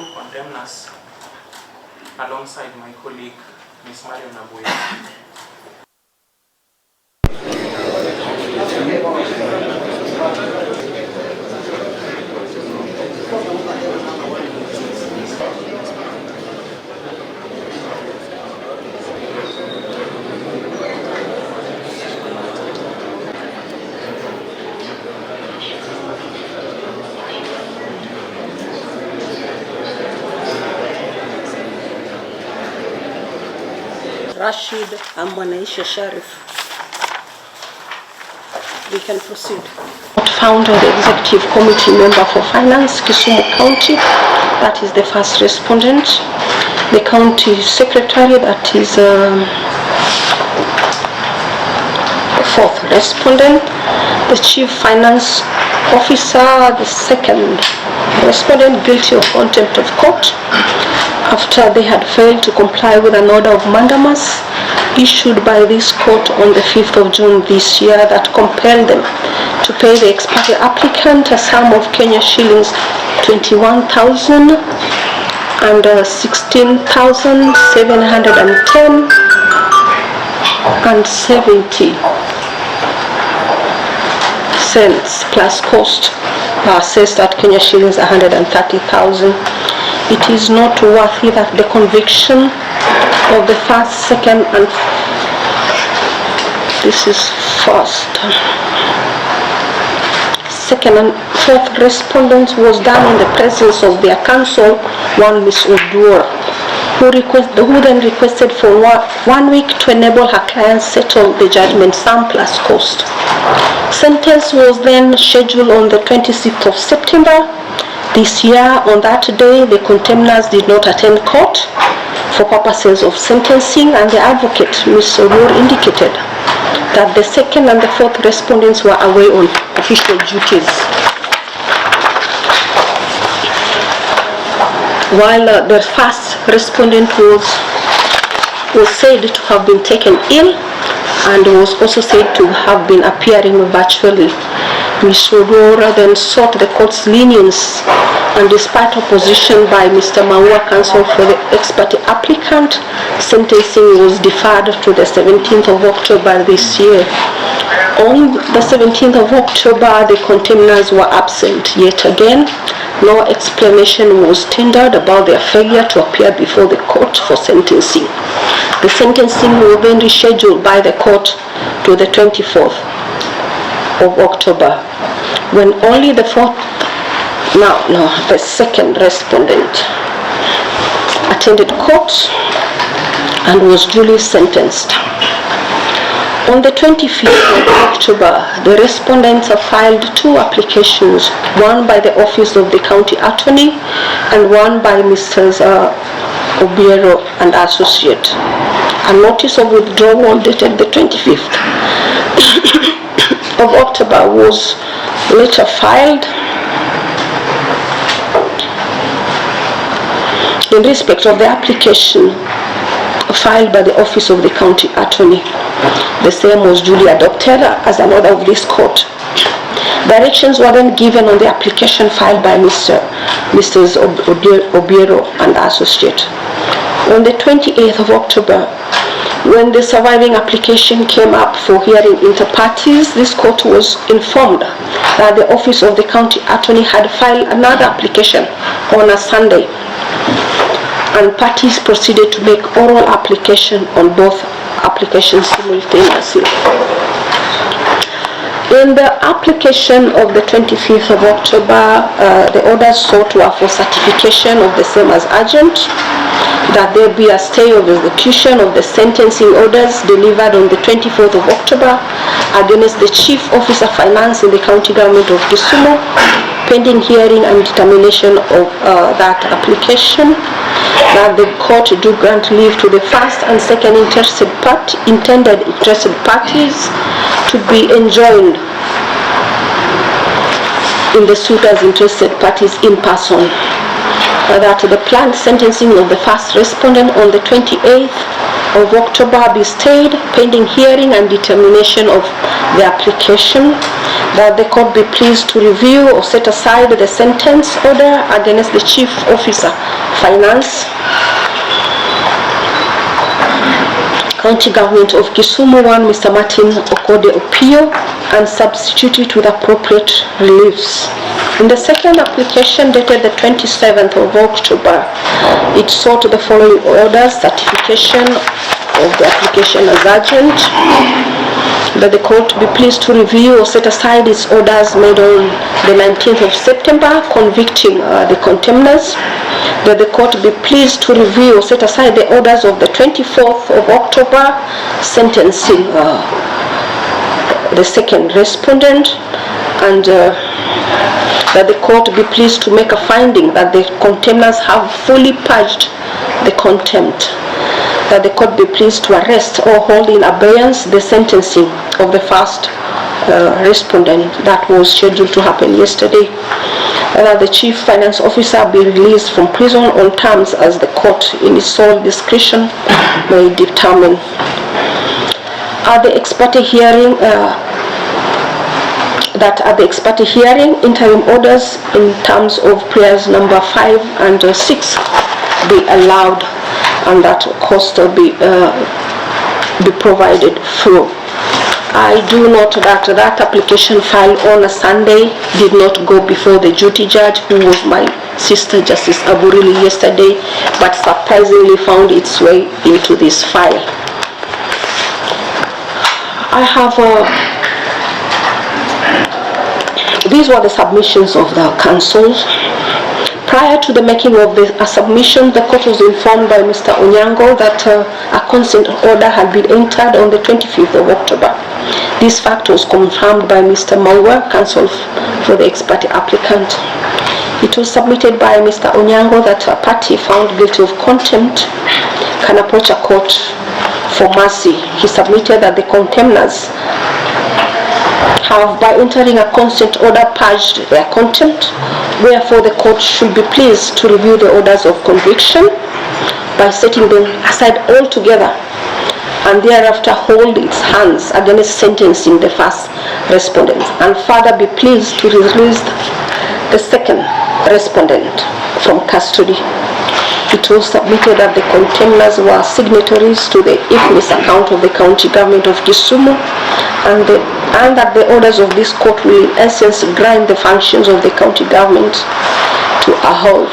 two condemners alongside my colleague, Ms. Marion Abuya. Rashid Amwanaisha Sharif. We can proceed. Founder, the Executive Committee Member for Finance, Kisumu County, that is the first respondent. The County Secretary, that is the fourth respondent. The Chief Finance Officer, the second respondent, guilty of contempt of court, after they had failed to comply with an order of mandamus issued by this court on the 5th of June this year that compelled them to pay the ex parte applicant a sum of Kenya shillings 21,000 and 16,710 and 70 cents plus cost, assessed at Kenya shillings 130,000. It is noteworthy that the conviction of the first, second, and second and fourth respondents was done in the presence of their counsel, one Ms. Odur, who then requested for 1 week to enable her client settle the judgment sum plus cost. Sentence was then scheduled on the 26th of September this year. On that day, the contemners did not attend court for purposes of sentencing, and the advocate, Ms. Odur, indicated that the second and the fourth respondents were away on official duties. While the first respondent was said to have been taken ill and was also said to have been appearing virtually, Ms. Odur then sought the court's lenience, and despite opposition by Mr. Maua, counsel for the ex parte applicant, sentencing was deferred to the 17th of October this year. On the 17th of October, the contemners were absent yet again. No explanation was tendered about their failure to appear before the court for sentencing. The sentencing was then rescheduled by the court to the 24th of October, when only the second respondent attended court and was duly sentenced. On the 25th of October, the respondents have filed two applications, one by the Office of the County Attorney and one by Mrs. Obiero and Associate. A notice of withdrawal dated the 25th of October was later filed in respect of the application filed by the Office of the County Attorney. The same was duly adopted as an order of this court. Directions were then given on the application filed by Mrs. Obiero and Associate. On the 28th of October, when the surviving application came up for hearing inter partes, this court was informed that the Office of the County Attorney had filed another application on a Sunday, and parties proceeded to make oral application on both applications simultaneously. In the application of the 25th of October, the orders sought were for certification of the same as urgent, that there be a stay of execution of the sentencing orders delivered on the 24th of October against the Chief Officer Finance in the County Government of Kisumu, pending hearing and determination of that application, that the court do grant leave to the first and second intended interested parties to be enjoined in the suit as interested parties in person. That the planned sentencing of the first respondent on the 28th of October be stayed pending hearing and determination of the application. That the court be pleased to review or set aside the sentence order against the Chief Officer, Finance, County Government of Kisumu 1, Mr. Martin Okode Opio, and substitute it with appropriate reliefs. In the second application dated the 27th of October, it sought the following orders: certification of the application as urgent, that the court be pleased to review or set aside its orders made on the 19th of September convicting the contemners, that the court be pleased to review or set aside the orders of the 24th of October sentencing the second respondent, and that the court be pleased to make a finding that the contemners have fully purged the contempt, that the court be pleased to arrest or hold in abeyance the sentencing of the first respondent that was scheduled to happen yesterday, and that the Chief Finance Officer be released from prison on terms as the court in its sole discretion may determine. At the ex parte hearing, interim orders in terms of prayers number 5 and 6 be allowed, and that cost will be provided through. I do note that that application filed on a Sunday did not go before the duty judge, who was my sister Justice Aburili yesterday, but surprisingly found its way into this file. I have these were the submissions of the council. Prior to the making of the submission, the court was informed by Mr. Onyango that a consent order had been entered on the 25th of October. This fact was confirmed by Mr. Maua, counsel for the ex parte applicant. It was submitted by Mr. Onyango that a party found guilty of contempt can approach a court for mercy. He submitted that the contemners have, by entering a consent order, purged their contempt. Wherefore, the court should be pleased to review the orders of conviction by setting them aside altogether, and thereafter hold its hands against sentencing the first respondent, and further be pleased to release the second respondent from custody. It was submitted that the contemners were signatories to the IFMIS account of the County Government of Kisumu, and that the orders of this court will in essence grind the functions of the county government to a halt.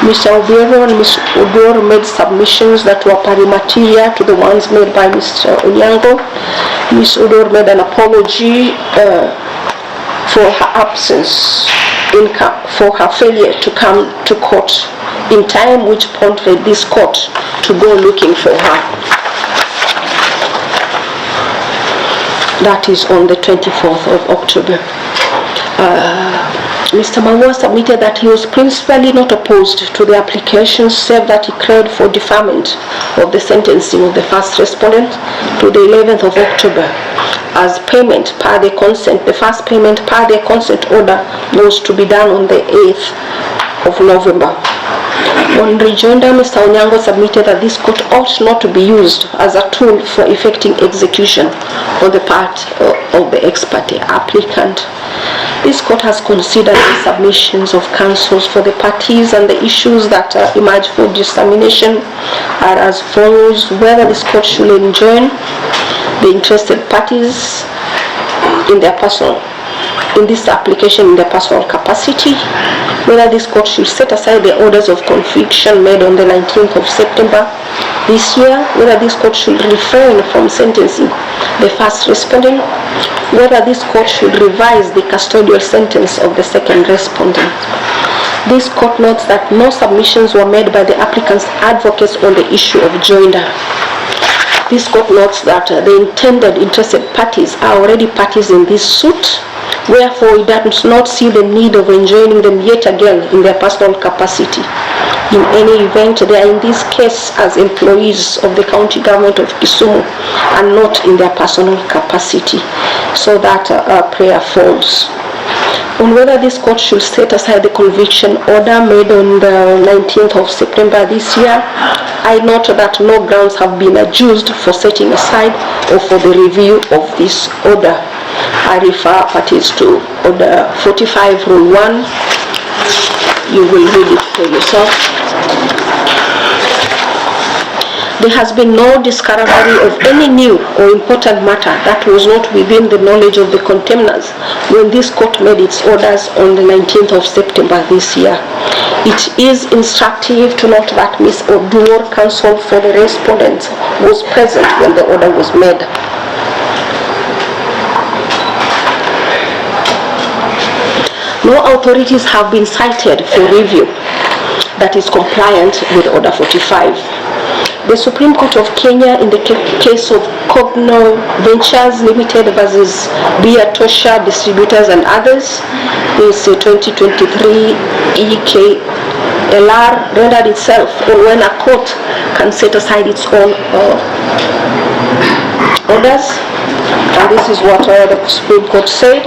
Mr. Obiero and Ms. Odor made submissions that were pari materia to the ones made by Mr. Onyango. Ms. Odor made an apology for her absence, for her failure to come to court in time, which prompted this court to go looking for her. That is on the 24th of October. Mr. Maua submitted that he was principally not opposed to the application, save that he called for deferment of the sentencing of the first respondent to the 11th of October, as payment per the consent, the first payment per the consent order was to be done on the 8th of November. On rejoinder, Mr. Onyango submitted that this court ought not to be used as a tool for effecting execution on the part of the ex parte applicant. This court has considered the submissions of counsels for the parties, and the issues that emerge for dissemination are as follows: whether this court should enjoin the interested parties in this application in their personal capacity, whether this court should set aside the orders of conviction made on the 19th of September this year, whether this court should refrain from sentencing the first respondent, whether this court should revise the custodial sentence of the second respondent. This court notes that no submissions were made by the applicant's advocates on the issue of joinder. This court notes that the intended interested parties are already parties in this suit. Wherefore, it does not see the need of enjoining them yet again in their personal capacity. In any event, they are in this case as employees of the county government of Kisumu and not in their personal capacity. So that prayer falls. on whether this court should set aside the conviction order made on the 19th of September this year. I note that no grounds have been adduced for setting aside or for the review of this order. I refer parties to Order 45 Rule 1. You will read it for yourself. There has been no discovery of any new or important matter that was not within the knowledge of the contemners when this court made its orders on the 19th of September this year. It is instructive to note that Ms. Odur, counsel for the respondents, was present when the order was made. No authorities have been cited for review that is compliant with Order 45. The Supreme Court of Kenya in the case of Okongo Ventures Limited versus Beer Tosha Distributors and others, this 2023 EKLR rendered itself on when a court can set aside its own orders. And this is what the Supreme Court said.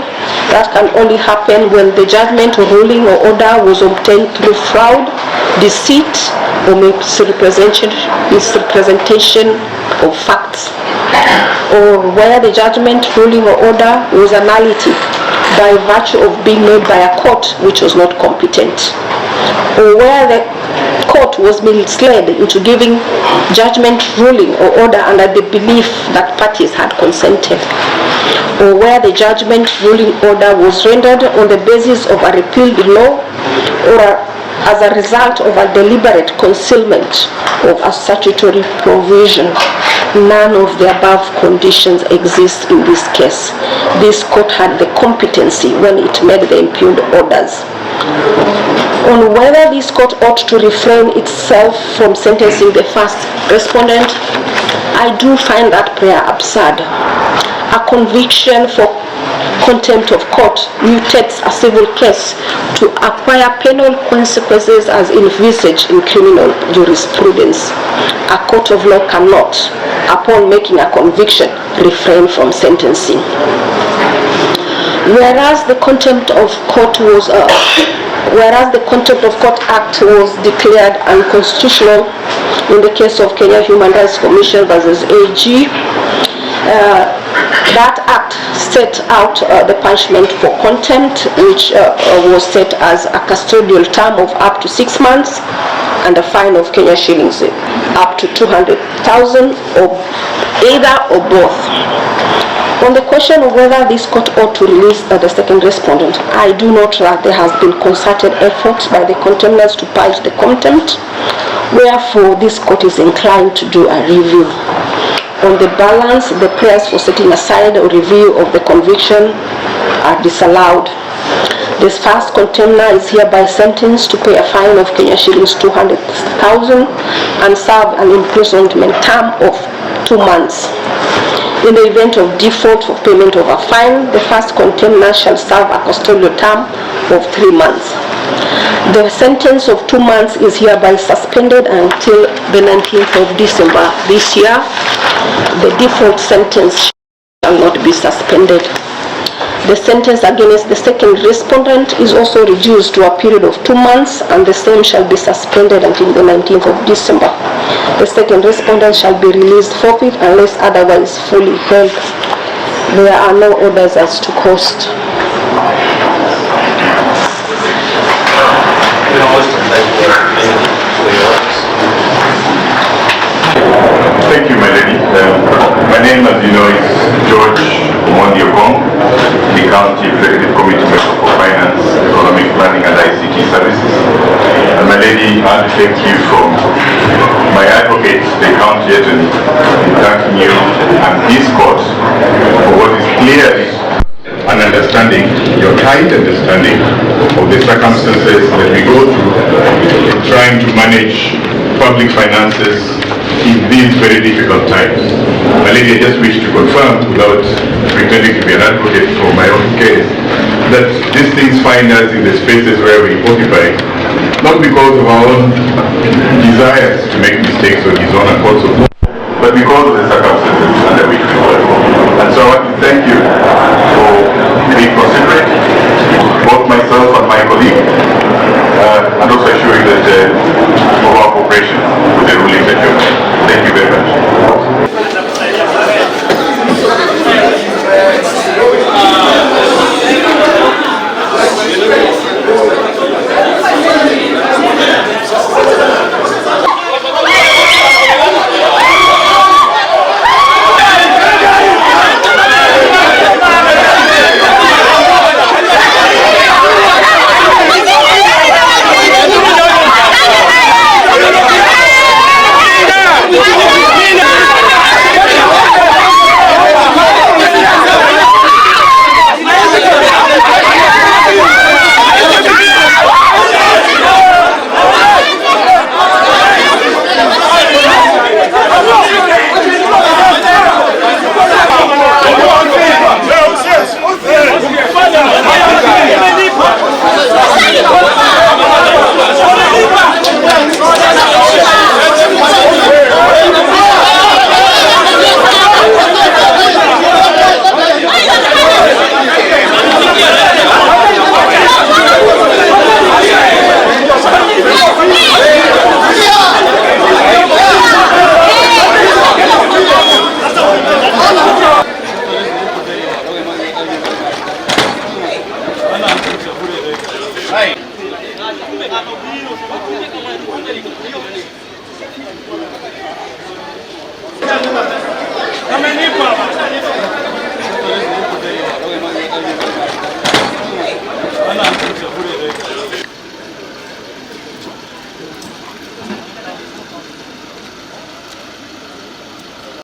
That can only happen when the judgment or ruling or order was obtained through fraud, deceit, or misrepresentation of facts, or where the judgment, ruling, or order was a nullity by virtue of being made by a court which was not competent, or where the court was misled into giving judgment, ruling, or order under the belief that parties had consented, or where the judgment, ruling, order was rendered on the basis of a repealed law or as a result of a deliberate concealment of a statutory provision. None of the above conditions exist in this case. This court had the competency when it made the impugned orders. On whether this court ought to refrain itself from sentencing the first respondent, I do find that prayer absurd. A conviction for contempt of court mutates a civil case to acquire penal consequences as envisaged in criminal jurisprudence. A court of law cannot, upon making a conviction, refrain from sentencing. Whereas the Contempt of Court Act was declared unconstitutional in the case of Kenya Human Rights Commission versus AG, that act set out the punishment for contempt, which was set as a custodial term of up to 6 months and a fine of Kenya shillings up to 200,000, or either or both. On the question of whether this court ought to release the second respondent, I do note that there has been concerted efforts by the contemners to purge the contempt, wherefore this court is inclined to do a review. On the balance, the prayers for setting aside or review of the conviction are disallowed. This first contemner is hereby sentenced to pay a fine of Kenya shillings 200,000 and serve an imprisonment term of 2 months. In the event of default for payment of a fine, the first contemner shall serve a custodial term of 3 months. The sentence of 2 months is hereby suspended until the 19th of December this year. The default sentence shall not be suspended. The sentence against the second respondent is also reduced to a period of 2 months, and the same shall be suspended until the 19th of December. The second respondent shall be released forthwith unless otherwise fully held. There are no orders as to cost. Thank you, my lady. My name, as you know, is George Okongo, the County Executive Committee Member for Finance, Economic Planning and ICT Services. And my lady, I thank you from my advocate, the County Attorney, thanking you and this court for what is clearly an understanding, your kind understanding of the circumstances that we go through in trying to manage public finances in these very difficult times. My lady, I just wish to confirm, without pretending to be an advocate for my own case, that these things find us in the spaces where we occupy, not because of our own desires to make mistakes or his own accord, but because of the circumstances under which we work. And so I want to thank you for being considerate, both Kama nipo